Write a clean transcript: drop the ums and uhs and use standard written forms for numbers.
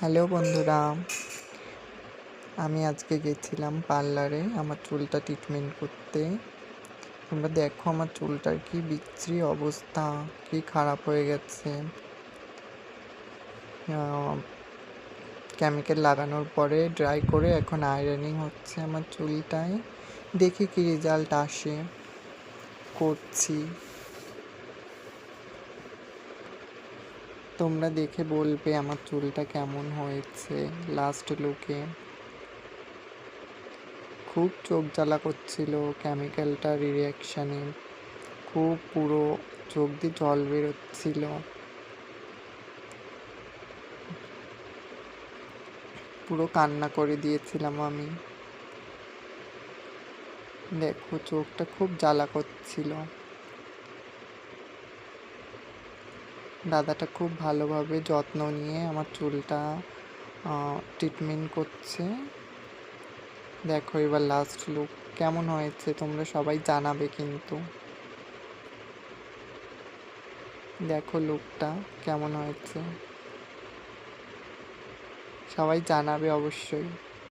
Hello বন্ধুরা, আমি আজকে গেছিলাম পার্লারে আমার চুলটা ট্রিটমেন্ট করতে। তোমরা দেখো আমার চুলটার কি বিশ্রী অবস্থা, কি খারাপ হয়ে গেছে। কেমিক্যাল লাগানোর পরে ড্রাই করে এখন আয়রনিং হচ্ছে আমার চুলটায়। দেখি কি রেজাল্ট আসে, করছি। তোমরা দেখে বলবে আমার চুলটা কেমন হয়েছে লাস্ট লুকে। খুব চোখ জ্বালা করছিল কেমিক্যালটার রিয়াকশানে, খুব পুরো চোখ দিয়ে জল বেরোচ্ছিল। পুরো কান্না করে দিয়েছিলাম আমি। দেখো চোখটা খুব জ্বালা করছিল। দাদাটা খুব ভালোভাবে যত্ন নিয়ে আমার চুলটা ট্রিটমেন্ট করছে। দেখো এবার লাস্ট লুক কেমন হয়েছে তোমরা সবাই জানাবে কিন্তু। দেখো লুকটা কেমন হয়েছে, সবাই জানাবে অবশ্যই।